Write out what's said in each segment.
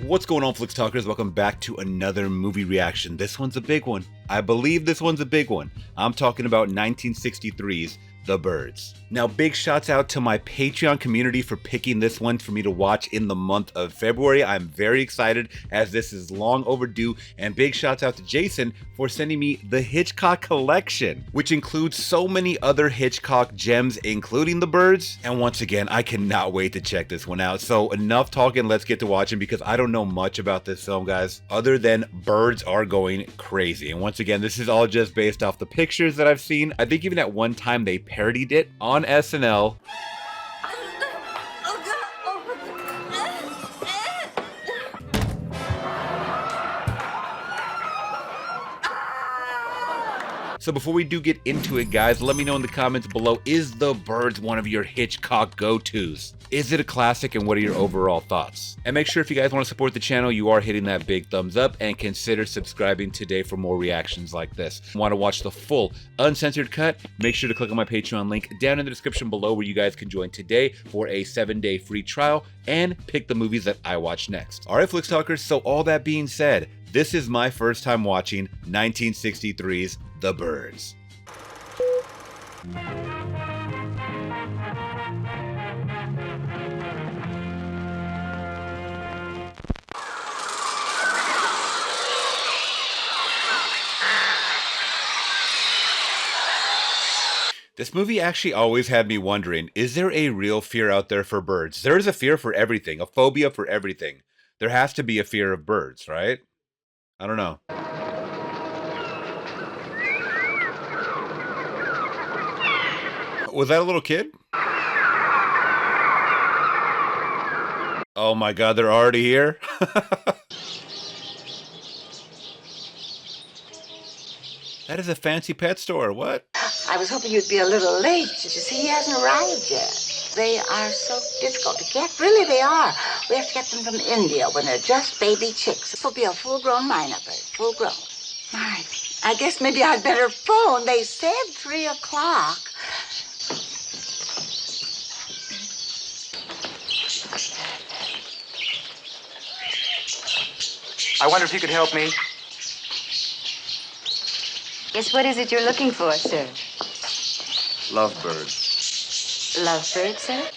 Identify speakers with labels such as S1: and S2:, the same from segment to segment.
S1: What's going on, Flix Talkers? Welcome back to another movie reaction. This one's a big one. I believe this one's a big one. I'm talking about 1963's The Birds. Now, big shouts out to my Patreon community for picking this one for me to watch in the month of February. I'm very excited as this is long overdue, and big shouts out to Jason for sending me the Hitchcock collection, which includes so many other Hitchcock gems, including The Birds. And once again, I cannot wait to check this one out. So enough talking, let's get to watching, because I don't know much about this film, guys, other than birds are going crazy. And once again, this is all just based off the pictures that I've seen. I think even at one time they parodied it on SNL. So before we do get into it, guys, let me know in the comments below, is The Birds one of your Hitchcock go-tos? Is it a classic, and what are your overall thoughts? And make sure if you guys want to support the channel, you are hitting that big thumbs up, and consider subscribing today for more reactions like this. Want to watch the full uncensored cut? Make sure to click on my Patreon link down in the description below, where you guys can join today for a 7-day free trial and pick the movies that I watch next. All right, Flix Talkers, so all that being said, this is my first time watching 1963's The Birds. This movie actually always had me wondering, is there a real fear out there for birds? There is a fear for everything, a phobia for everything. There has to be a fear of birds, right? I don't know. Was that a little kid? Oh my God, they're already here? That is a fancy pet store, what?
S2: I was hoping you'd be a little late. Did you see he hasn't arrived yet? They are so difficult to get. Really, they are. We have to get them from India when they're just baby chicks. This will be a full-grown minor bird. Full-grown. All right. I guess maybe I'd better phone. They said 3 o'clock.
S3: I wonder if you could help me.
S4: Yes, what is it you're looking for, sir?
S3: Lovebirds.
S4: Lovebird, sir?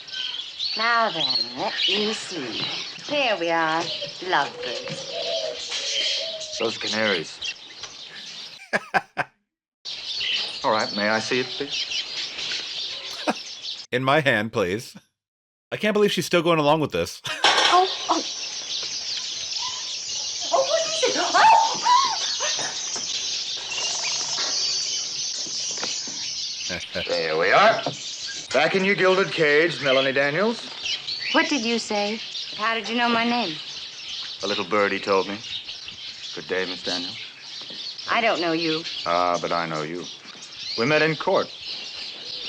S4: Now then, let me see. Here we are, lovebirds.
S3: Those are canaries. All right, may I see it, please?
S1: In my hand, please. I can't believe she's still going along with this.
S2: Oh, oh. Oh, what is it? Oh!
S3: There we are. Back in your gilded cage, Melanie Daniels.
S4: What did you say? How did you know my name?
S3: A little birdie told me. Good day, Miss Daniels.
S4: I don't know you.
S3: Ah, but I know you. We met in court.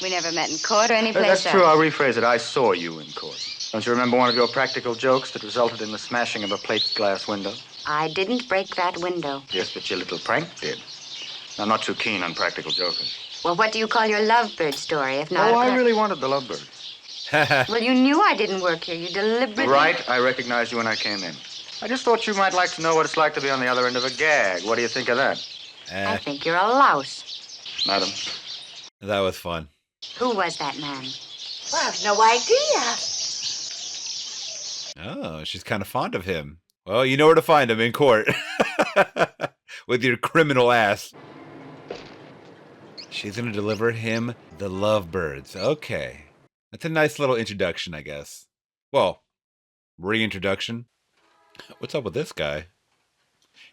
S4: We never met in court or any place
S3: That's
S4: else.
S3: true. I'll rephrase it. I saw you in court. Don't you remember one of your practical jokes that resulted in the smashing of a plate glass window?
S4: I didn't break that window.
S3: Yes, but your little prank did. I'm not too keen on practical joking.
S4: Well, what do you call your lovebird story, if not
S3: Oh,
S4: a
S3: I really wanted the lovebird.
S4: Well, you knew I didn't work here. You deliberately...
S3: Right, I recognized you when I came in. I just thought you might like to know what it's like to be on the other end of a gag. What do you think of that?
S4: I think you're a louse.
S3: Madam.
S1: That was fun.
S4: Who was that man?
S2: Well, I have no idea.
S1: Oh, she's kind of fond of him. Well, you know where to find him, in court. With your criminal ass. She's going to deliver him the lovebirds. Okay. That's a nice little introduction, I guess. Well, reintroduction. What's up with this guy?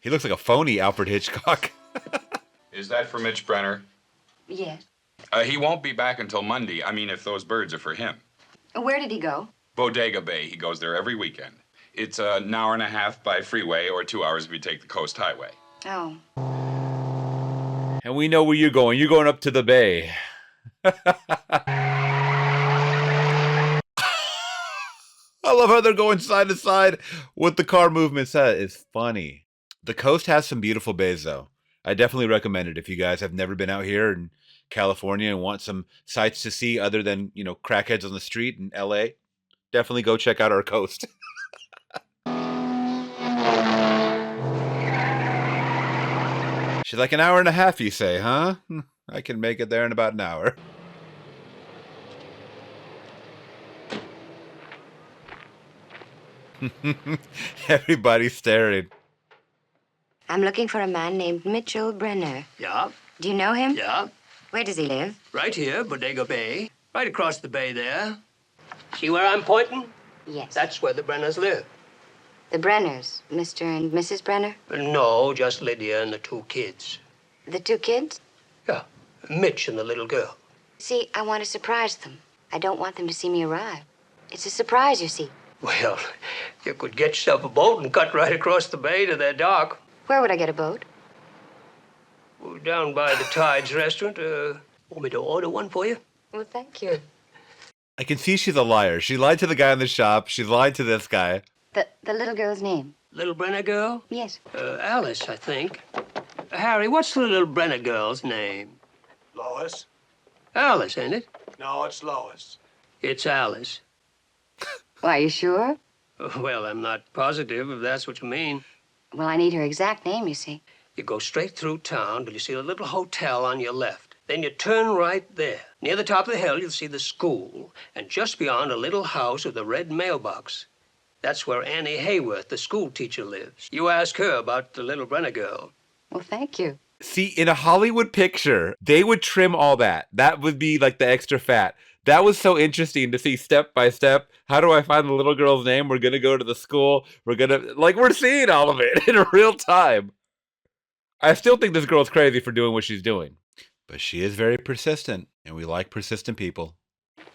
S1: He looks like a phony Alfred Hitchcock.
S5: Is that for Mitch Brenner?
S4: Yes.
S5: He won't be back until Monday. I mean, if those birds are for him.
S4: Where did he go?
S5: Bodega Bay. He goes there every weekend. It's an hour and a half by freeway or 2 hours if you take the Coast Highway.
S4: Oh.
S1: And we know where you're going. You're going up to the bay. I love how they're going side to side with the car movements. That is funny. The coast has some beautiful bays, though. I definitely recommend it if you guys have never been out here in California and want some sights to see other than, you know, crackheads on the street in LA. Definitely go check out our coast. She's like, an hour and a half, you say, huh? I can make it there in about an hour. Everybody's staring.
S4: I'm looking for a man named Mitchell Brenner.
S6: Yeah,
S4: Do you know him?
S6: yeah.
S4: Where does he live?
S6: Right here, Bodega Bay. Right across the bay there. See where I'm pointing?
S4: Yes.
S6: That's where the Brenners live.
S4: The Brenners, Mr. and Mrs. Brenner?
S6: No, just Lydia and the 2 kids.
S4: The 2 kids?
S6: Yeah, Mitch and the little girl.
S4: See, I want to surprise them. I don't want them to see me arrive. It's a surprise, you see.
S6: Well, you could get yourself a boat and cut right across the bay to their dock.
S4: Where would I get a boat?
S6: Down by the Tides restaurant. Want me to order one for you?
S4: Well, thank you.
S1: I can see she's a liar. She lied to the guy in the shop. She's lied to this guy.
S4: The little girl's name?
S6: Little Brenner girl?
S4: Yes.
S6: Alice, I think. Harry, what's the little Brenner girl's name?
S7: Lois?
S6: Alice, ain't it?
S7: No, it's Lois.
S6: It's Alice.
S4: Why, are you sure?
S6: Well, I'm not positive if that's what you mean.
S4: Well, I need her exact name, you see.
S6: You go straight through town till you see a little hotel on your left. Then you turn right there. Near the top of the hill, you'll see the school, and just beyond a little house with a red mailbox. That's where Annie Hayworth, the school teacher, lives. You ask her about the little Brenner girl.
S4: Well, thank you.
S1: See, in a Hollywood picture, they would trim all that. That would be like the extra fat. That was so interesting to see step by step. How do I find the little girl's name? We're going to go to the school. We're seeing all of it in real time. I still think this girl's crazy for doing what she's doing. But she is very persistent, and we like persistent people.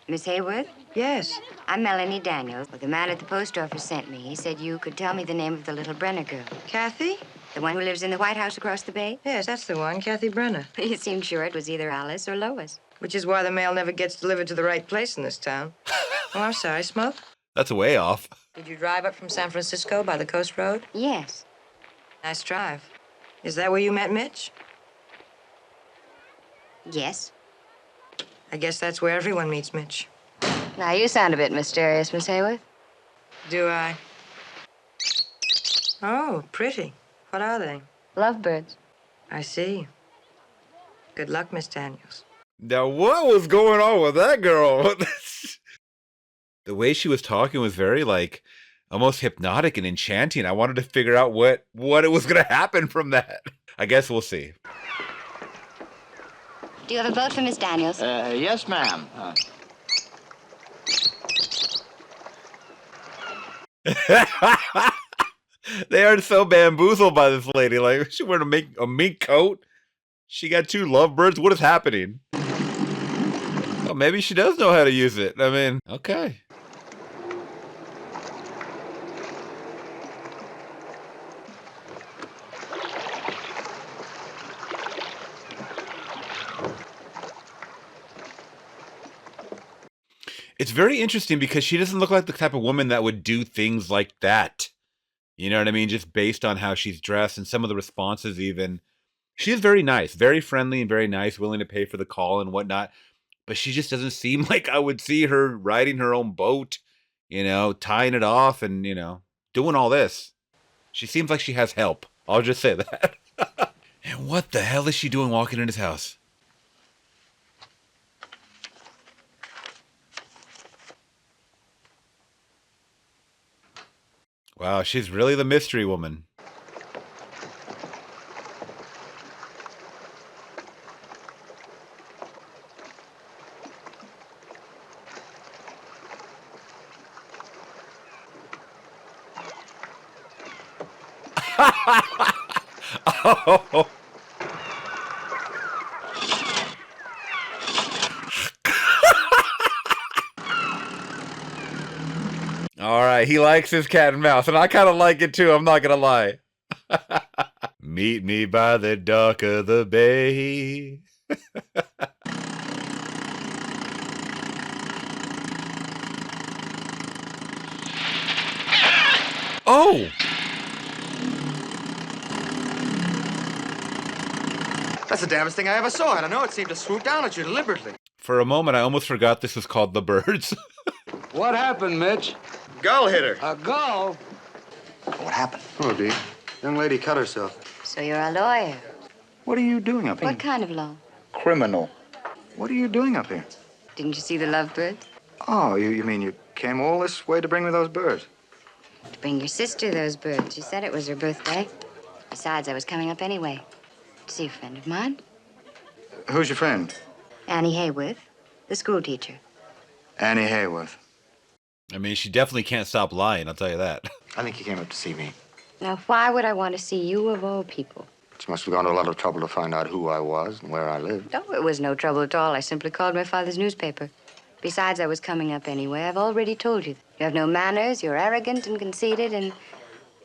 S4: Miss Hayworth?
S8: Yes.
S4: I'm Melanie Daniels. The man at the post office sent me. He said you could tell me the name of the little Brenner girl.
S8: Kathy?
S4: The one who lives in the White House across the bay?
S8: Yes, that's the one, Kathy Brenner.
S4: You seemed sure it was either Alice or Lois.
S8: Which is why the mail never gets delivered to the right place in this town. Oh, I'm sorry, Smoke?
S1: That's way off.
S8: Did you drive up from San Francisco by the Coast Road?
S4: Yes.
S8: Nice drive. Is that where you met Mitch?
S4: Yes.
S8: I guess that's where everyone meets Mitch.
S4: Now, you sound a bit mysterious, Miss Hayworth.
S8: Do I? Oh, pretty. What are they?
S4: Lovebirds.
S8: I see. Good luck, Miss Daniels.
S1: Now, what was going on with that girl? The way she was talking was very, almost hypnotic and enchanting. I wanted to figure out what it was going to happen from that. I guess we'll see.
S4: Do you have a vote for Miss Daniels?
S3: Yes, ma'am.
S1: They are so bamboozled by this lady. Like, she wearing a mink coat. She got 2 lovebirds. What is happening? Oh, maybe she does know how to use it. I mean, okay. It's very interesting because she doesn't look like the type of woman that would do things like that. You know what I mean? Just based on how she's dressed and some of the responses even. She is very nice, very friendly and very nice, willing to pay for the call and whatnot. But she just doesn't seem like I would see her riding her own boat, tying it off and, doing all this. She seems like she has help. I'll just say that. And what the hell is she doing walking in his house? Wow, she's really the mystery woman. Oh. All right, he likes his cat and mouse, and I kind of like it too, I'm not gonna lie. Meet me by the dock of the bay. Oh!
S9: That's the damnedest thing I ever saw. I don't know, it seemed to swoop down at you deliberately.
S1: For a moment, I almost forgot this was called The Birds.
S10: What happened, Mitch?
S9: Gull hit her.
S10: A gull?
S9: What happened? Oh, Dee. Young lady cut herself.
S4: So you're a lawyer.
S3: What are you doing up here?
S4: What kind of law?
S3: Criminal. What are you doing up here?
S4: Didn't you see the lovebirds?
S3: Oh, you mean you came all this way to bring me those birds?
S4: To bring your sister those birds. She said it was her birthday. Besides, I was coming up anyway. To see a friend of mine.
S3: Who's your friend?
S4: Annie Hayworth, the school teacher.
S3: Annie Hayworth.
S1: I mean, she definitely can't stop lying, I'll tell you that.
S3: I think you came up to see me.
S4: Now, why would I want to see you of all people?
S3: She must have gone to a lot of trouble to find out who I was and where I lived.
S4: No, it was no trouble at all. I simply called my father's newspaper. Besides, I was coming up anyway. I've already told you. You have no manners, you're arrogant and conceited, and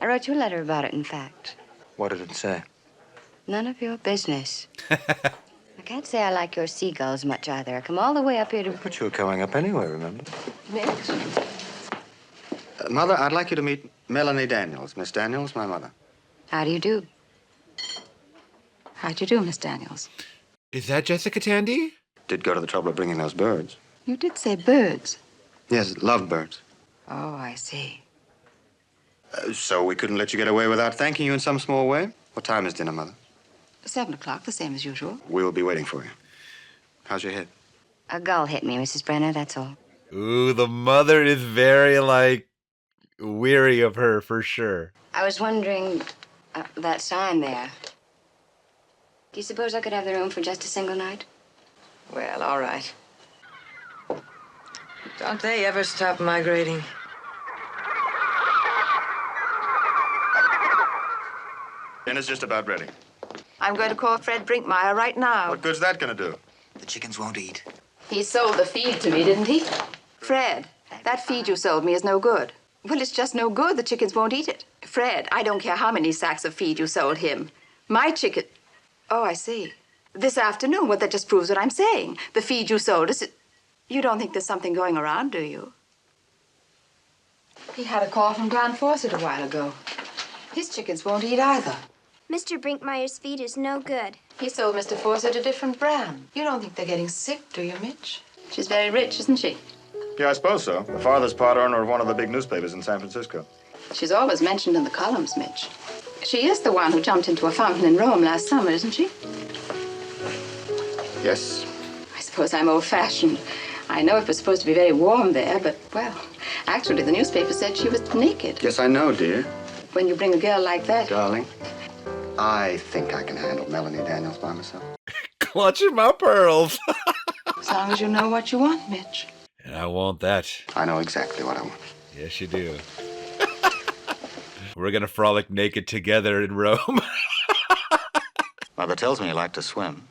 S4: I wrote you a letter about it, in fact.
S3: What did it say?
S4: None of your business. I can't say I like your seagulls much either. I come all the way up here to...
S3: But you were coming up anyway, remember?
S4: Mix.
S3: Mother, I'd like you to meet Melanie Daniels. Miss Daniels, my mother.
S4: How do you do?
S2: How'd you do, Miss Daniels?
S1: Is that Jessica Tandy?
S3: Did go to the trouble of bringing those birds.
S2: You did say birds.
S3: Yes, lovebirds.
S2: Oh, I see.
S3: So we couldn't let you get away without thanking you in some small way? What time is dinner, Mother?
S2: 7 o'clock, the same as usual.
S3: We'll be waiting for you. How's your head?
S4: A gull hit me, Mrs. Brenner, that's all.
S1: Ooh, the mother is very, weary of her, for sure.
S4: I was wondering, that sign there. Do you suppose I could have the room for just a single night?
S8: Well, all right. Don't they ever stop migrating?
S3: Dinner's just about ready.
S2: I'm going to call Fred Brinkmeyer right now.
S3: What good's that gonna do?
S9: The chickens won't eat.
S2: He sold the feed to me, didn't he? Fred, that feed you sold me is no good. Well, it's just no good. The chickens won't eat it. Fred, I don't care how many sacks of feed you sold him. My chicken... Oh, I see. This afternoon, well, that just proves what I'm saying. The feed you sold us... You don't think there's something going around, do you? He had a call from Don Fawcett a while ago. His chickens won't eat either.
S11: Mr. Brinkmeyer's feed is no good.
S2: He sold Mr. Fawcett a different brand. You don't think they're getting sick, do you, Mitch? She's very rich, isn't she?
S3: Yeah, I suppose so. The father's part owner of one of the big newspapers in San Francisco.
S2: She's always mentioned in the columns, Mitch. She is the one who jumped into a fountain in Rome last summer, isn't she?
S3: Yes.
S2: I suppose I'm old-fashioned. I know it was supposed to be very warm there, but, well, actually the newspaper said she was naked.
S3: Yes, I know, dear.
S2: When you bring a girl like that...
S3: Darling, I think I can handle Melanie Daniels by myself.
S1: Clutching my pearls.
S2: As long as you know what you want, Mitch.
S1: And I want that.
S3: I know exactly what I want.
S1: Yes, you do. We're gonna frolic naked together in Rome.
S3: Mother tells me you like to swim.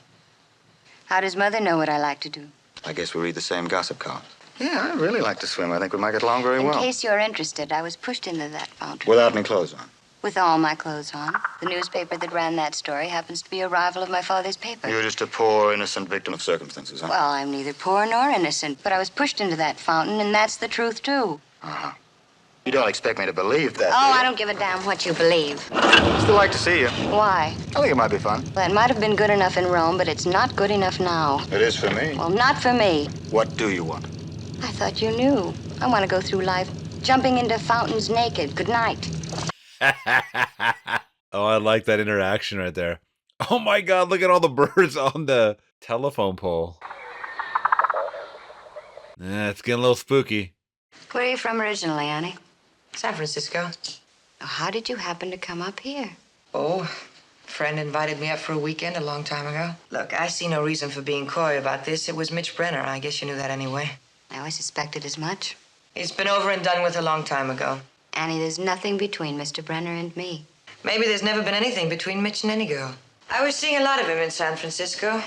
S4: How does Mother know what I like to do?
S3: I guess we read the same gossip columns. Yeah, I really like to swim. I think we might get along very well.
S4: In case you're interested, I was pushed into that fountain.
S3: Without any clothes on.
S4: With all my clothes on. The newspaper that ran that story happens to be a rival of my father's paper.
S3: You're just a poor, innocent victim of circumstances, huh?
S4: Well, I'm neither poor nor innocent, but I was pushed into that fountain, and that's the truth, too.
S3: Uh-huh. You don't expect me to believe that,
S4: Oh,
S3: do you?
S4: I don't give a damn what you believe.
S3: Still like to see you.
S4: Why?
S3: I think it might be fun.
S4: Well, it might have been good enough in Rome, but it's not good enough now.
S3: It is for me.
S4: Well, not for me.
S3: What do you want?
S4: I thought you knew. I want to go through life jumping into fountains naked. Good night.
S1: Oh, I like that interaction right there. Oh my God, look at all the birds on the telephone pole. It's getting a little spooky.
S4: Where are you from originally, Annie?
S8: San Francisco.
S4: Oh, how did you happen to come up here?
S8: Oh, a friend invited me up for a weekend a long time ago. Look, I see no reason for being coy about this. It was Mitch Brenner. I guess you knew that anyway.
S4: I always suspected as much.
S8: It's been over and done with a long time ago.
S4: Annie, there's nothing between Mr. Brenner and me.
S8: Maybe there's never been anything between Mitch and any girl. I was seeing a lot of him in San Francisco.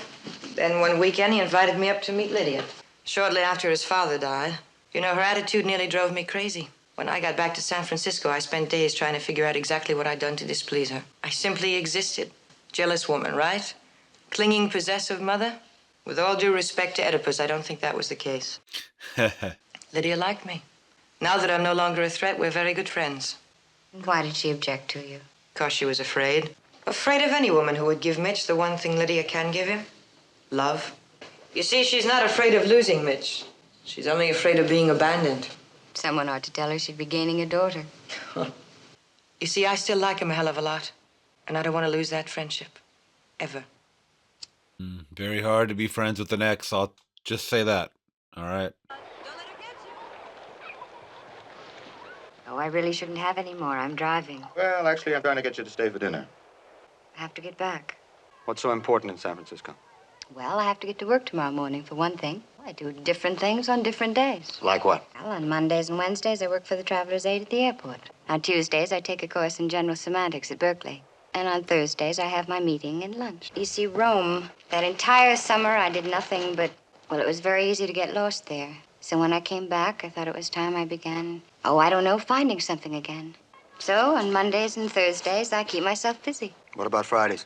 S8: Then one weekend, he invited me up to meet Lydia. Shortly after his father died. You know, her attitude nearly drove me crazy. When I got back to San Francisco, I spent days trying to figure out exactly what I'd done to displease her. I simply existed. Jealous woman, right? Clinging, possessive mother? With all due respect to Oedipus, I don't think that was the case. Lydia liked me. Now that I'm no longer a threat, we're very good friends.
S4: Why did she object to you?
S8: 'Cause she was afraid. Afraid of any woman who would give Mitch the one thing Lydia can give him. Love. You see, she's not afraid of losing Mitch. She's only afraid of being abandoned.
S4: Someone ought to tell her she'd be gaining a daughter.
S8: You see, I still like him a hell of a lot. And I don't want to lose that friendship. ever.
S1: Very hard to be friends with an ex. I'll just say that. All right.
S4: Oh, I really shouldn't have any more. I'm driving.
S3: Well, actually, I'm trying to get you to stay for dinner.
S4: I have to get back.
S3: What's so important in San Francisco?
S4: Well, I have to get to work tomorrow morning, for one thing. I do different things on different days.
S3: Like what?
S4: Well, on Mondays and Wednesdays, I work for the Traveler's Aid at the airport. On Tuesdays, I take a course in general semantics at Berkeley. And on Thursdays, I have my meeting and lunch. You see, Rome, that entire summer, I did nothing but, well, it was very easy to get lost there. So when I came back, I thought it was time I began, finding something again. So on Mondays and Thursdays, I keep myself busy.
S3: What about Fridays?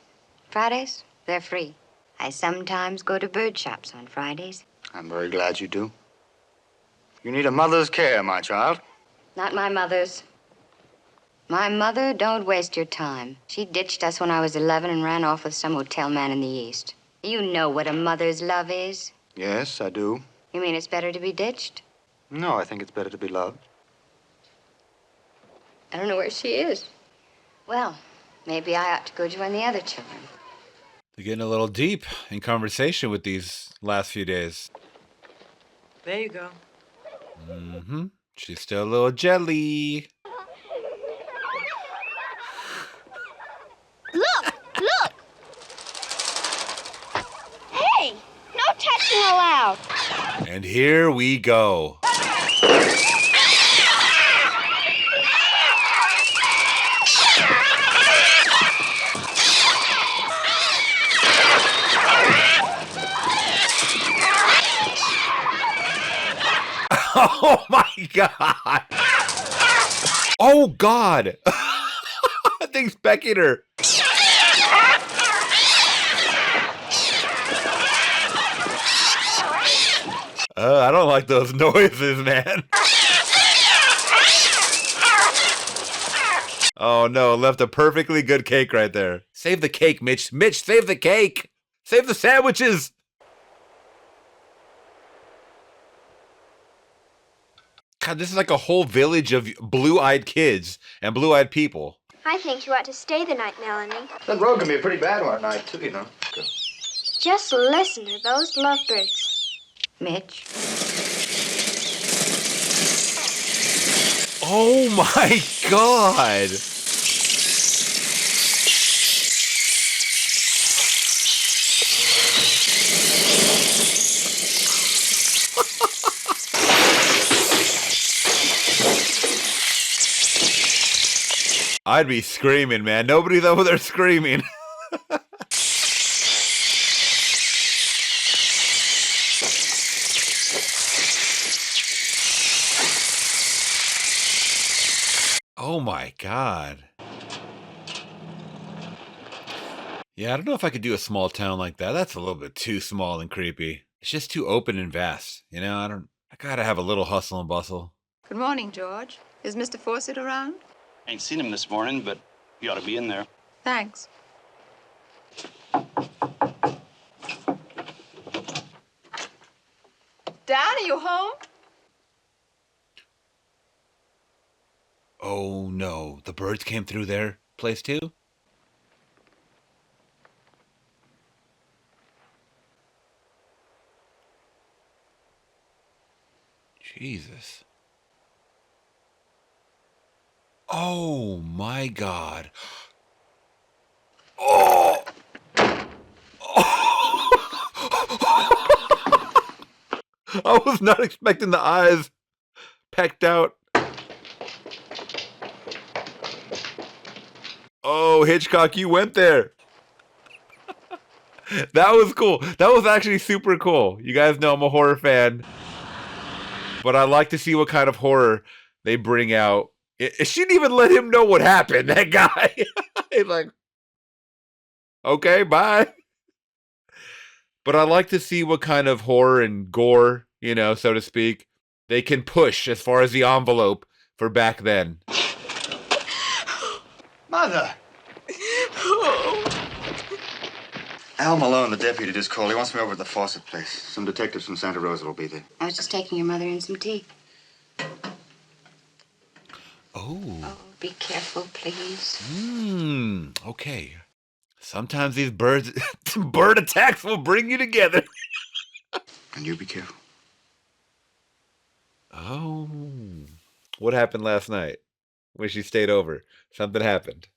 S4: Fridays, they're free. I sometimes go to bird shops on Fridays.
S3: I'm very glad you do. You need a mother's care, my child.
S4: Not my mother's. My mother, don't waste your time. She ditched us when I was 11 and ran off with some hotel man in the East. You know what a mother's love is.
S3: Yes, I do.
S4: You mean it's better to be ditched?
S3: No, I think it's better to be loved.
S4: I don't know where she is. Well, maybe I ought to go join the other children.
S1: They're getting a little deep in conversation with these last few days.
S8: There you go.
S1: Mm-hmm. She's still a little jelly.
S11: Look! Hey! No touching allowed!
S1: And here we go. Oh my God! Oh God! That thing's pecking her. I don't like those noises, man. Oh no, left a perfectly good cake right there. Save the cake, Mitch. Mitch, save the cake. Save the sandwiches. God, this is like a whole village of blue-eyed kids and blue-eyed people.
S11: I think you ought to stay the night, Melanie.
S3: That road can be a pretty bad one at night, too, you know.
S11: Just listen to those lovebirds.
S4: Mitch.
S1: Oh my God! I'd be screaming, man. Nobody's over there screaming. Oh my God. Yeah, I don't know if I could do a small town like that. That's a little bit too small and creepy. It's just too open and vast. You know, I gotta have a little hustle and bustle.
S12: Good morning, George. Is Mr. Fawcett around?
S13: Ain't seen him this morning, but he ought to be in there.
S12: Thanks. Dad, are you home?
S1: Oh no, the birds came through their place too? Jesus. Oh my God. Oh! I was not expecting the eyes pecked out. Oh, Hitchcock, you went there. That was cool. That was actually super cool. You guys know I'm a horror fan. But I like to see what kind of horror they bring out. She didn't even let him know what happened, that guy. He's like, okay, bye. But I like to see what kind of horror and gore, you know, so to speak, they can push as far as the envelope for back then.
S3: Mother! Al Malone, the deputy, just called. He wants me over at the Fawcett place. Some detectives from Santa Rosa will be there.
S4: I was just taking your mother in some tea.
S1: Oh.
S4: Oh, be careful, please.
S1: Okay. Sometimes these bird attacks will bring you together.
S9: And you be careful.
S1: Oh. What happened last night when she stayed over? Something happened.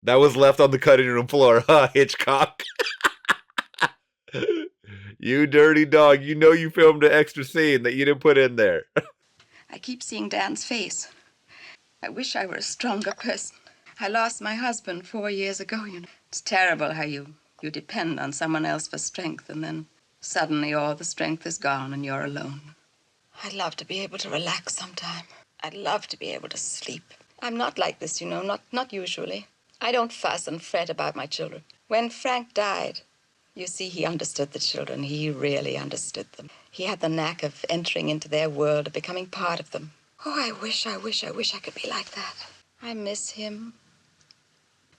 S1: That was left on the cutting room floor, huh, Hitchcock? You dirty dog. You know you filmed an extra scene that you didn't put in there.
S12: I keep seeing Dan's face. I wish I were a stronger person. I lost my husband 4 years ago, you know. It's terrible how you depend on someone else for strength, and then suddenly all the strength is gone and you're alone. I'd love to be able to relax sometime. I'd love to be able to sleep. I'm not like this, you know, not usually. I don't fuss and fret about my children. When Frank died, you see, he understood the children. He really understood them. He had the knack of entering into their world, of becoming part of them. Oh, I wish I could be like that. I miss him.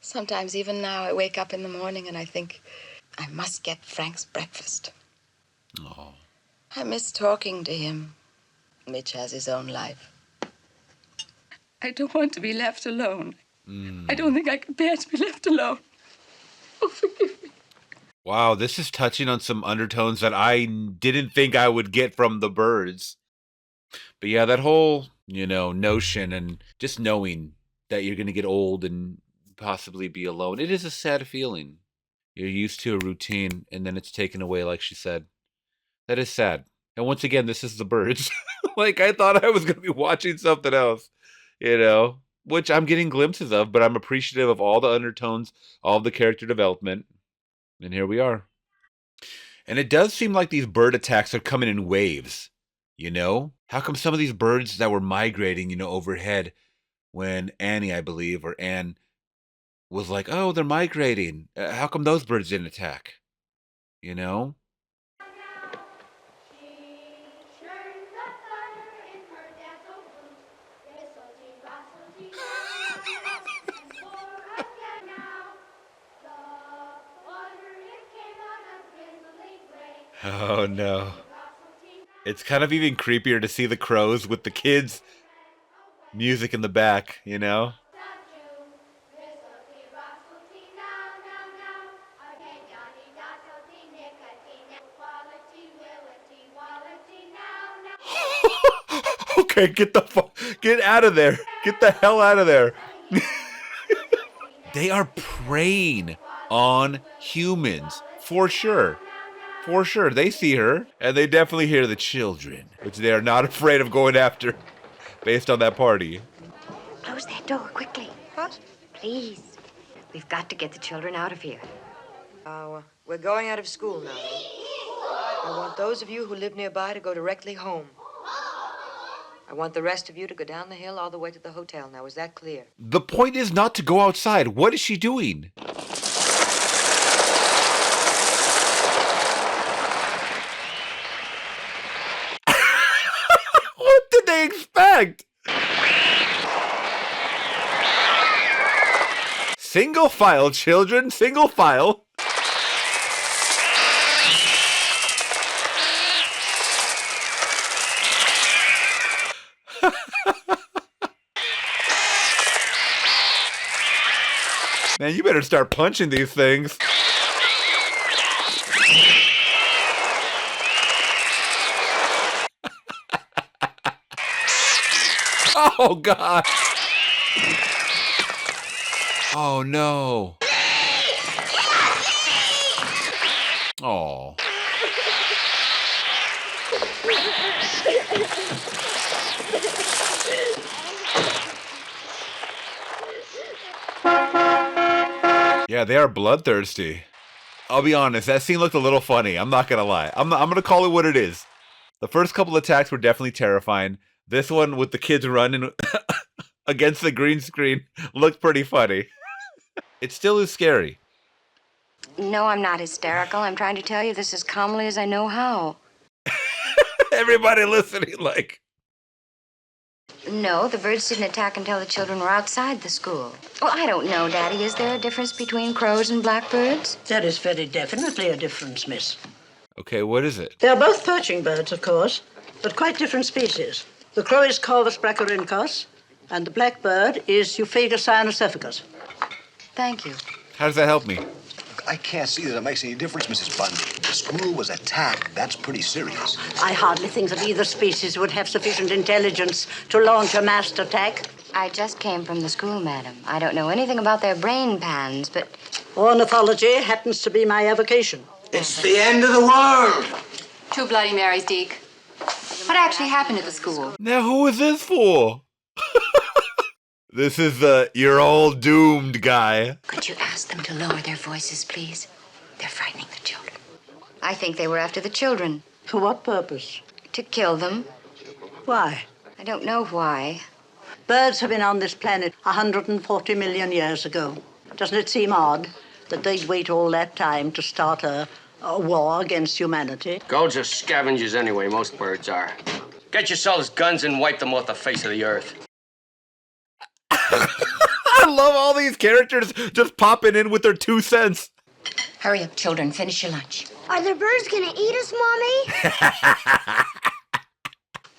S12: Sometimes even now I wake up in the morning and I think, I must get Frank's breakfast.
S1: Oh.
S12: I miss talking to him. Mitch has his own life. I don't want to be left alone. I don't think I can bear to be left alone. Oh, forgive me.
S1: Wow, this is touching on some undertones that I didn't think I would get from the birds. But yeah, that whole, notion and just knowing that you're going to get old and possibly be alone, it is a sad feeling. You're used to a routine and then it's taken away, like she said. That is sad. And once again, this is the birds. Like, I thought I was going to be watching something else, which I'm getting glimpses of, but I'm appreciative of all the undertones, all the character development. And here we are. And it does seem like these bird attacks are coming in waves, How come some of these birds that were migrating, overhead when Annie, I believe, or Anne was like, oh, they're migrating. How come those birds didn't attack? Oh, no. It's kind of even creepier to see the crows with the kids' music in the back, Okay, get out of there. Get the hell out of there. They are preying on humans, for sure. For sure. They see her, and they definitely hear the children, which they are not afraid of going after, based on that party.
S4: Close that door quickly.
S12: What?
S4: Please. We've got to get the children out of here.
S8: We're going out of school now. I want those of you who live nearby to go directly home. I want the rest of you to go down the hill all the way to the hotel. Now, is that clear?
S1: The point is not to go outside. What is she doing? What did they expect? Single file, children. Single file. Man, you better start punching these things. Oh, God. Oh, no. Oh. Yeah, they are bloodthirsty. I'll be honest, that scene looked a little funny. I'm not gonna lie. I'm gonna call it what it is. The first couple attacks were definitely terrifying. This one with the kids running against the green screen looked pretty funny. It still is scary.
S4: No, I'm not hysterical. I'm trying to tell you this as calmly as I know how.
S1: Everybody listening like...
S4: No, the birds didn't attack until the children were outside the school. Well, I don't know, Daddy. Is there a difference between crows and blackbirds?
S14: There is very definitely a difference, miss.
S1: Okay, what is it?
S14: They are both perching birds, of course, but quite different species. The crow is Corvus brachyrhynchos, and the blackbird is Euphega cyanocephagos.
S4: Thank you.
S1: How does that help me?
S15: I can't see that it makes any difference, Mrs. Bundy. The school was attacked. That's pretty serious.
S14: I hardly think that either species would have sufficient intelligence to launch a mass attack.
S4: I just came from the school, madam. I don't know anything about their brain pans, but...
S14: Ornithology happens to be my avocation.
S7: It's the end of the world.
S16: 2 Bloody Marys, Deke. What actually happened at the school?
S1: Now who is this for? This is your old doomed guy.
S4: Could you ask them to lower their voices, please? They're frightening the children. I think they were after the children.
S14: For what purpose?
S4: To kill them.
S14: Why?
S4: I don't know why.
S14: Birds have been on this planet 140 million years ago. Doesn't it seem odd that they'd wait all that time to start a war against humanity?
S6: Gold's are scavengers anyway, most birds are. Get yourselves guns and wipe them off the face of the earth.
S1: I love all these characters just popping in with their 2 cents.
S4: Hurry up, children. Finish your lunch.
S11: Are the birds gonna eat us, Mommy?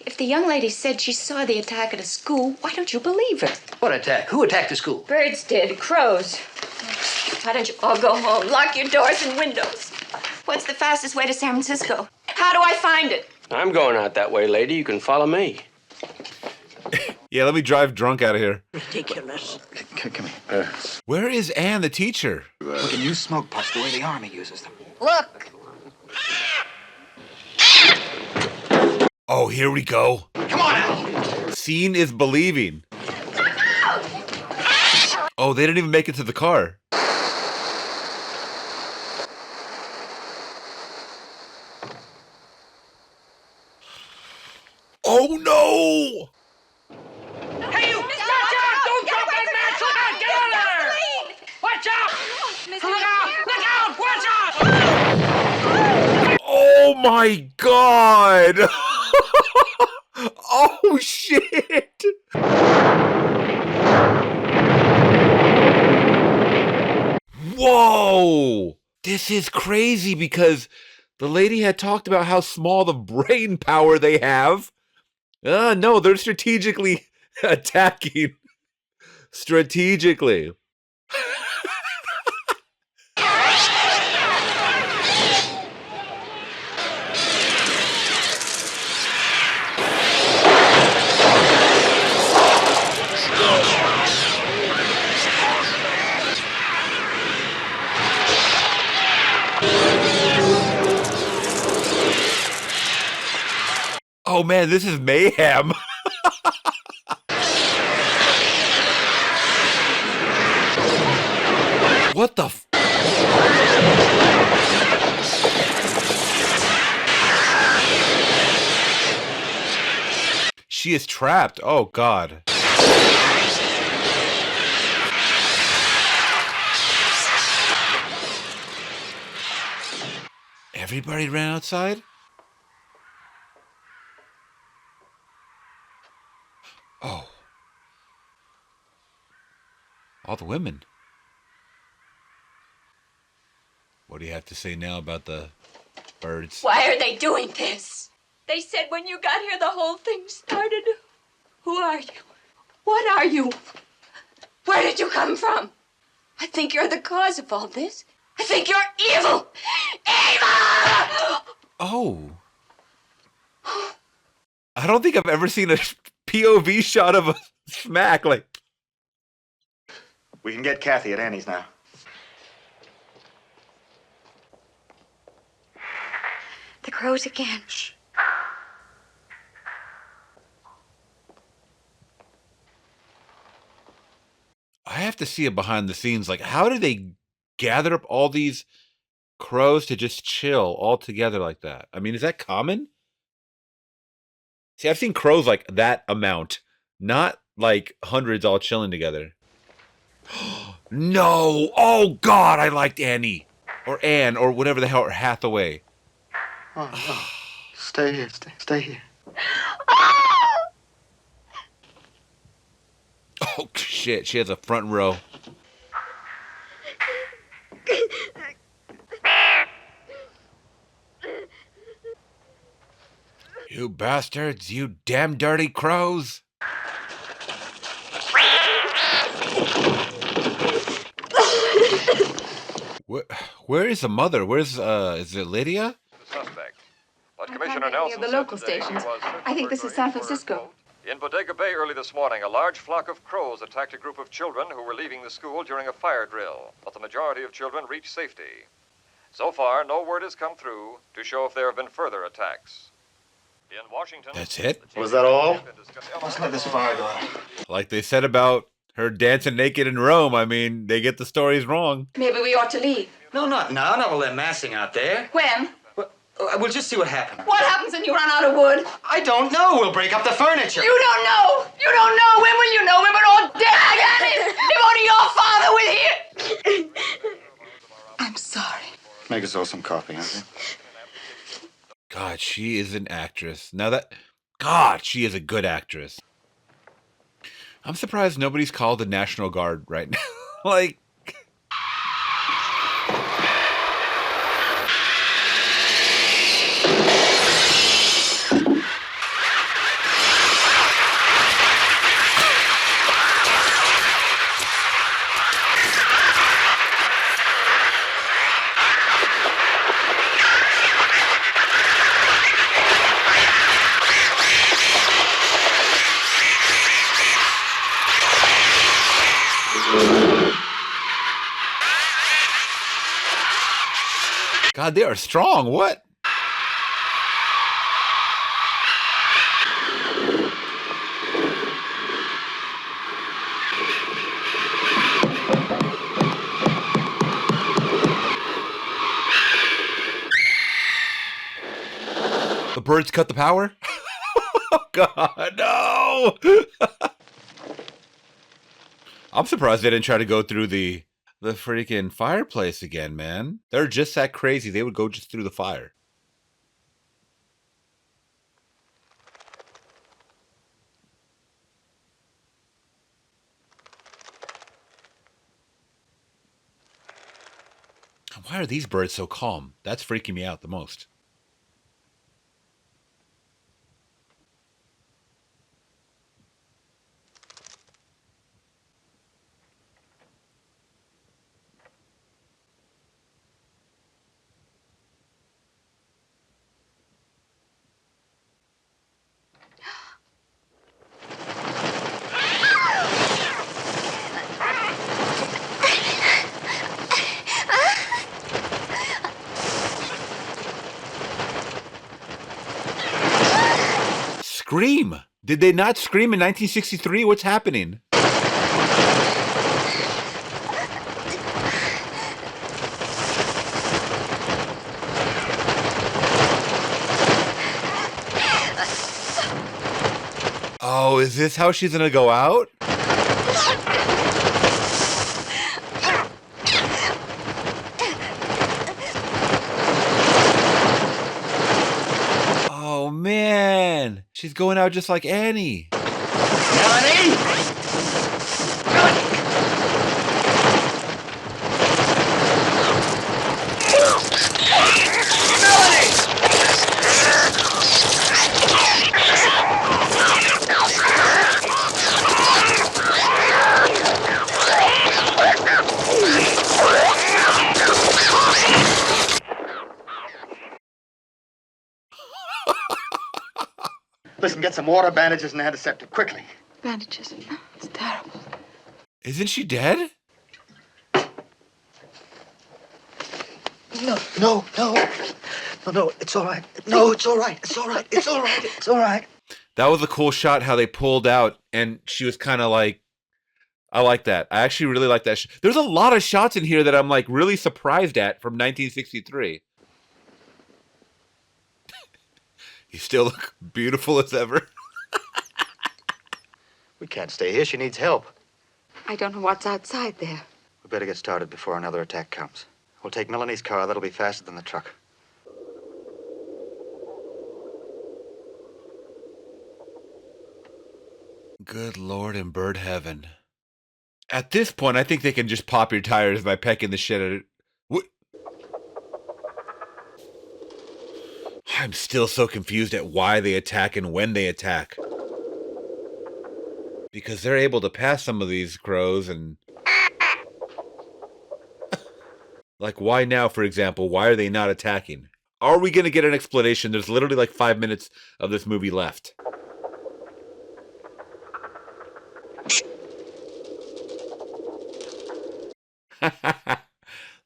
S16: If the young lady said she saw the attack at a school, why don't you believe her?
S6: What attack? Who attacked the school?
S16: Birds did. Crows. Why don't you all go home? Lock your doors and windows. What's the fastest way to San Francisco? How do I find it?
S6: I'm going out that way, lady. You can follow me.
S1: Yeah, let me drive drunk out of here.
S14: Ridiculous.
S15: Come here.
S1: Where is Anne, the teacher?
S15: We can use smoke pots the way the Army uses them.
S2: Look.
S1: Oh, here we go.
S15: Come on, Al.
S1: Seeing is believing. Oh, they didn't even make it to the car. Oh, no!
S6: Hey, you! Watch out! Don't drop that match! Look out! Get on there! Watch out! Look out! Look out! Watch out!
S1: Oh, my God! Oh, shit! Whoa! This is crazy because the lady had talked about how small the brain power they have. No, they're strategically attacking. Strategically. Oh man, this is mayhem. What the f- She is trapped. Oh God. Everybody ran outside? Oh. All the women. What do you have to say now about the birds?
S16: Why are they doing this? They said when you got here, the whole thing started. Who are you? What are you? Where did you come from? I think you're the cause of all this. I think you're evil! Evil!
S1: Oh. I don't think I've ever seen a POV shot of a smack like.
S3: We can get Kathy at Annie's now.
S4: The crows again.
S3: Shh.
S1: I have to see it behind the scenes. Like, how did they gather up all these crows to just chill all together like that? I mean, is that common? See, I've seen crows like that amount, not like hundreds all chilling together. No! Oh God, I liked Annie or Anne or whatever the hell, or Hathaway.
S3: Oh, no. Stay here. Stay here.
S1: Oh shit, she has a front row. You bastards, you damn dirty crows. Where is the mother? Where's is it Lydia?
S17: Suspect. But
S16: I
S17: Commissioner
S16: can't get any
S17: Nelson
S16: of the local stations. I think this is San Francisco.
S17: In Bodega Bay early this morning, a large flock of crows attacked a group of children who were leaving the school during a fire drill, but the majority of children reached safety. So far, no word has come through to show if there have been further attacks. In Washington...
S1: That's it?
S15: Was that all? Let's let this fire go out.
S1: Like they said about her dancing naked in Rome, I mean, they get the stories wrong.
S16: Maybe we ought to leave.
S7: No, not now. Not all that massing out there.
S16: When?
S7: We'll just see what happens.
S16: What happens when you run out of wood?
S7: I don't know. We'll break up the furniture.
S16: You don't know. You don't know. When will you know? When we're all dead. If only your father was here.
S12: I'm sorry.
S3: Make us all some coffee, huh?
S1: God, she is an actress. God, she is a good actress. I'm surprised nobody's called the National Guard right now. Like... God, they are strong. What? The birds cut the power? Oh, God, no! I'm surprised they didn't try to go through the freaking fireplace again, man. They're just that crazy. They would go just through the fire. Why are these birds so calm? That's freaking me out the most. Scream! Did they not scream in 1963? What's happening? Oh, is this how she's gonna go out? Oh, man. She's going out just like Annie.
S7: Melanie!
S9: Listen, get some water, bandages, and antiseptic, quickly.
S12: Bandages. It's terrible.
S1: Isn't she dead?
S15: No, no, no. No, no, it's all right. No, it's all right. It's all right. It's all right. It's all right.
S1: That was a cool shot how they pulled out and she was kind of like, I like that. I actually really like that. There's a lot of shots in here that I'm like really surprised at from 1963. You still look beautiful as ever.
S3: We can't stay here. She needs help.
S12: I don't know what's outside there.
S3: We better get started before another attack comes. We'll take Melanie's car. That'll be faster than the truck.
S1: Good Lord in bird heaven. At this point, I think they can just pop your tires by pecking the shit out of it. What? I'm still so confused at why they attack and when they attack. Because they're able to pass some of these crows and Like, why now, for example? Why are they not attacking? Are we going to get an explanation? There's literally like 5 minutes of this movie left.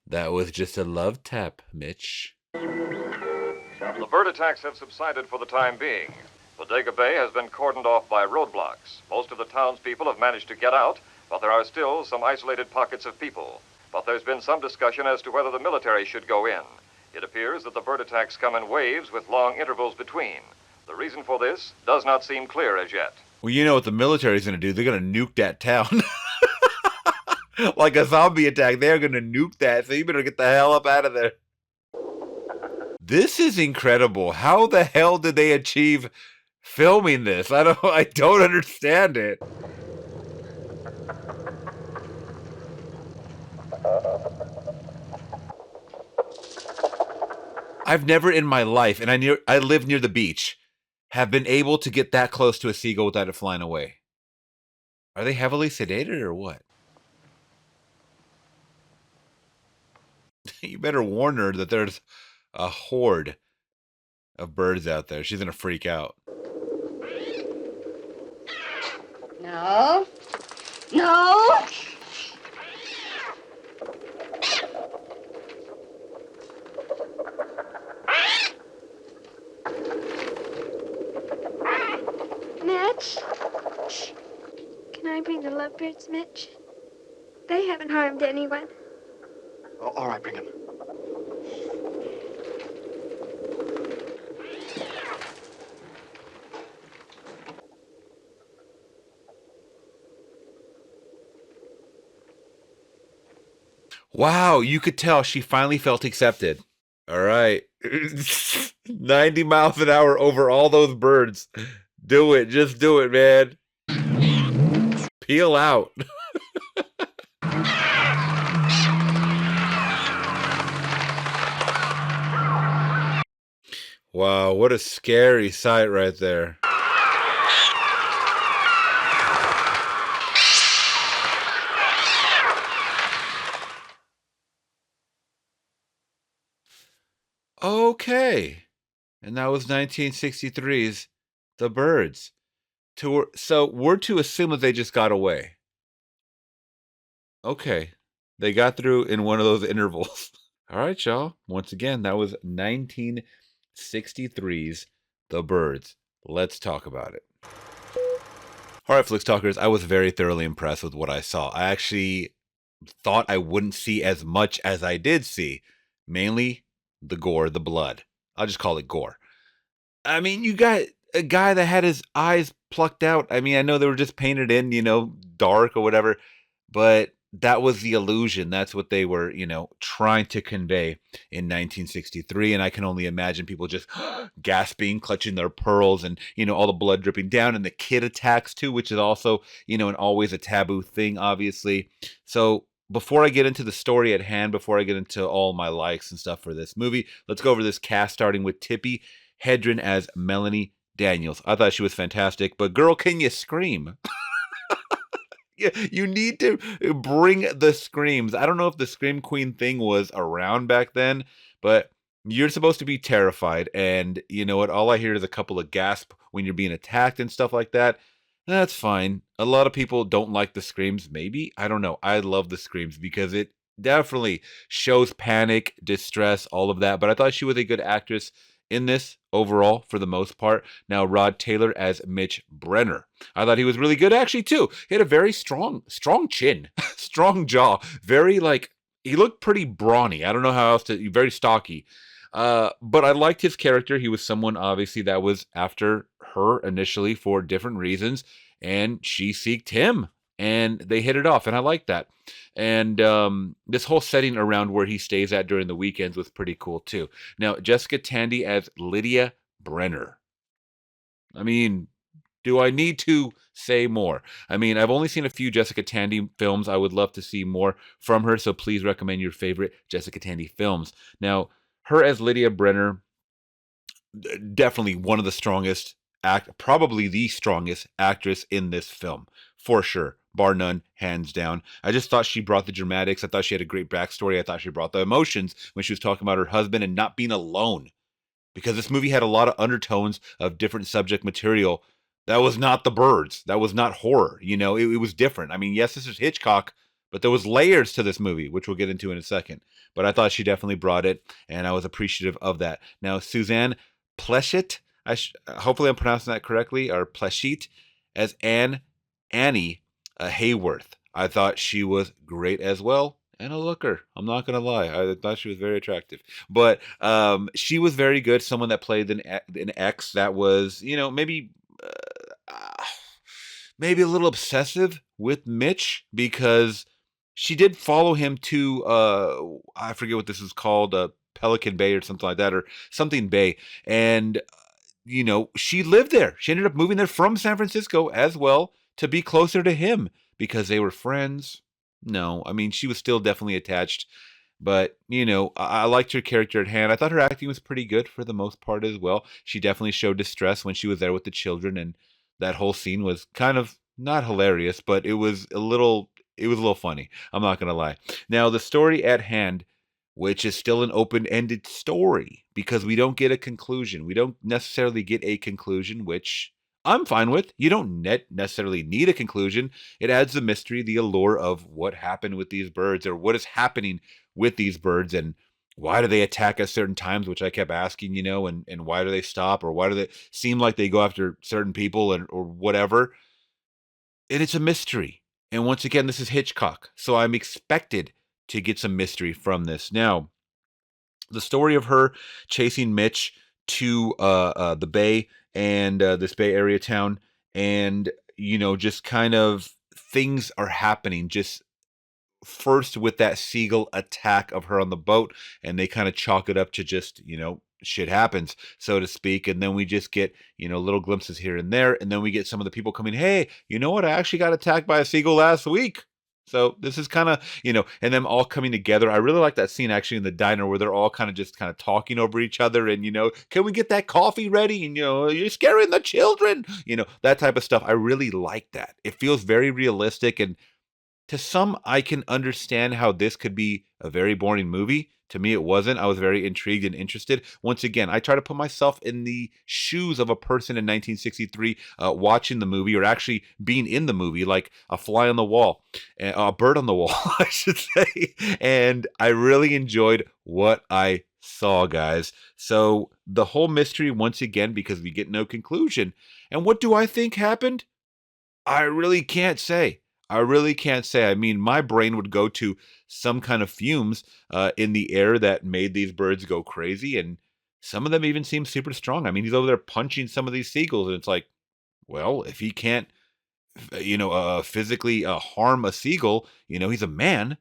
S1: That was just a love tap, Mitch.
S17: The bird attacks have subsided for the time being. Bodega Bay has been cordoned off by roadblocks. Most of the townspeople have managed to get out, but there are still some isolated pockets of people. But there's been some discussion as to whether the military should go in. It appears that the bird attacks come in waves with long intervals between. The reason for this does not seem clear as yet.
S1: Well, you know what the military's going to do? They're going to nuke that town. Like a zombie attack. They're going to nuke that, so you better get the hell up out of there. This is incredible. How the hell did they achieve filming this? I don't understand it. I've never in my life, and I live near the beach, have been able to get that close to a seagull without it flying away. Are they heavily sedated or what? You better warn her that there's a horde of birds out there. She's going to freak out.
S11: No. No.
S18: Mitch? Can I bring the lovebirds, Mitch? They haven't harmed anyone.
S15: Oh, all right, bring him.
S1: Wow, you could tell she finally felt accepted. All right. 90 miles an hour over all those birds. Do it. Just do it, man. Peel out. Wow, what a scary sight right there. Okay. And that was 1963's The Birds. So we're to assume that they just got away. Okay. They got through in one of those intervals. All right, y'all. Once again, that was 1963's The Birds. Let's talk about it. All right, Flix Talkers, I was very thoroughly impressed with what I saw. I actually thought I wouldn't see as much as I did see. Mainly the gore, the blood. I'll just call it gore. I mean, you got a guy that had his eyes plucked out. I mean, I know they were just painted in, dark or whatever, but that was the illusion. That's what they were, trying to convey in 1963. And I can only imagine people just gasping, clutching their pearls, and, all the blood dripping down, and the kid attacks too, which is also, and always a taboo thing, obviously. So before I get into the story at hand, before I get into all my likes and stuff for this movie, let's go over this cast, starting with Tippi Hedren as Melanie Daniels. I thought she was fantastic, but girl, can you scream? You need to bring the screams. I don't know if the Scream Queen thing was around back then, but you're supposed to be terrified. And you know what? All I hear is a couple of gasps when you're being attacked and stuff like that. That's fine. A lot of people don't like the screams. Maybe. I don't know. I love the screams because it definitely shows panic, distress, all of that. But I thought she was a good actress in this overall for the most part. Now, Rod Taylor as Mitch Brenner. I thought he was really good actually too. He had a very strong chin, strong jaw, very he looked pretty brawny. I don't know how else very stocky. But I liked his character. He was someone obviously that was after her initially for different reasons, and she seeked him, and they hit it off, and I like that. And this whole setting around where he stays at during the weekends was pretty cool too. Now, Jessica Tandy as Lydia Brenner. I mean, do I need to say more? I mean, I've only seen a few Jessica Tandy films. I would love to see more from her, so please recommend your favorite Jessica Tandy films. Now, her as Lydia Brenner, definitely one of the strongest probably the strongest actress in this film, for sure, bar none, hands down. I just thought she brought the dramatics. I thought she had a great backstory. I thought she brought the emotions when she was talking about her husband and not being alone. Because this movie had a lot of undertones of different subject material. That was not The Birds. That was not horror. It was different. I mean, yes, this is Hitchcock, but there was layers to this movie, which we'll get into in a second. But I thought she definitely brought it, and I was appreciative of that. Now, Suzanne Pleshette, hopefully I'm pronouncing that correctly, or Pleshette, as Annie Hayworth. I thought she was great as well. And a looker. I'm not going to lie. I thought she was very attractive. But she was very good. Someone that played an ex that was, maybe a little obsessive with Mitch, because she did follow him to, I forget what this is called, Pelican Bay or something like that, or something Bay. And, she lived there. She ended up moving there from San Francisco as well to be closer to him because they were friends. No, I mean, she was still definitely attached, but, I liked her character at hand. I thought her acting was pretty good for the most part as well. She definitely showed distress when she was there with the children, and that whole scene was kind of not hilarious, but it was a little funny. I'm not going to lie. Now, the story at hand, which is still an open-ended story because we don't get a conclusion. We don't necessarily get a conclusion, which I'm fine with. You don't necessarily need a conclusion. It adds the mystery, the allure of what happened with these birds, or what is happening with these birds, and why do they attack at certain times, which I kept asking, and why do they stop, or why do they seem like they go after certain people or whatever. And it's a mystery. And once again, this is Hitchcock, so I'm expected to get some mystery from this. Now, the story of her chasing Mitch to the Bay and this Bay Area town, and just kind of things are happening. Just first with that seagull attack of her on the boat, and they kind of chalk it up to just shit happens, so to speak. And then we just get little glimpses here and there, and then we get some of the people coming, hey, you know what, I actually got attacked by a seagull last week. So this is kind of, and them all coming together. I really like that scene actually in the diner where they're all kind of talking over each other and, can we get that coffee ready? And, you're scaring the children, that type of stuff. I really like that. It feels very realistic. And to some, I can understand how this could be a very boring movie. To me, it wasn't. I was very intrigued and interested. Once again, I try to put myself in the shoes of a person in 1963 watching the movie, or actually being in the movie, like a fly on the wall, a bird on the wall, I should say. And I really enjoyed what I saw, guys. So the whole mystery, once again, because we get no conclusion. And what do I think happened? I really can't say. I mean, my brain would go to some kind of fumes in the air that made these birds go crazy, and some of them even seem super strong. I mean, he's over there punching some of these seagulls, and it's like, well, if he can't, physically harm a seagull, he's a man,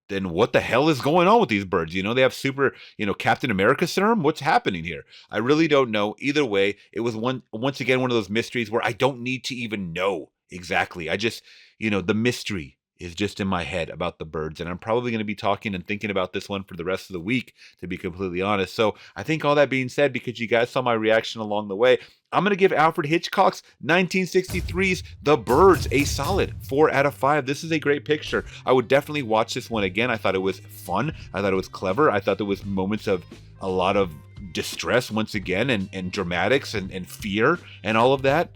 S1: then what the hell is going on with these birds? They have super, Captain America serum? What's happening here? I really don't know. Either way, it was once again one of those mysteries where I don't need to even know exactly. I just, the mystery is just in my head about the birds, and I'm probably going to be talking and thinking about this one for the rest of the week, to be completely honest. So I think all that being said, because you guys saw my reaction along the way, I'm going to give Alfred Hitchcock's 1963's The Birds a solid 4 out of 5. This is a great picture. I would definitely watch this one again. I thought it was fun. I thought it was clever. I thought there was moments of a lot of distress once again, and dramatics and fear and all of that.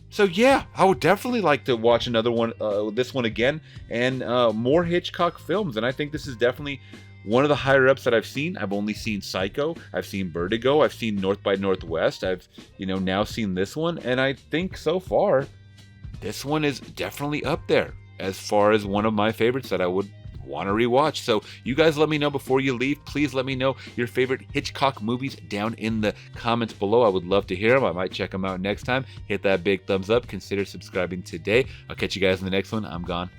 S1: So yeah, I would definitely like to watch another one, this one again, and more Hitchcock films. And I think this is definitely one of the higher ups that I've seen. I've only seen Psycho, I've seen Vertigo, I've seen North by Northwest, I've now seen this one, and I think so far this one is definitely up there as far as one of my favorites that I would want to rewatch. So you guys let me know before you leave. Please let me know your favorite Hitchcock movies down in the comments below. I would love to hear them. I might check them out next time. Hit that big thumbs up. Consider subscribing today. I'll catch you guys in the next one. I'm gone.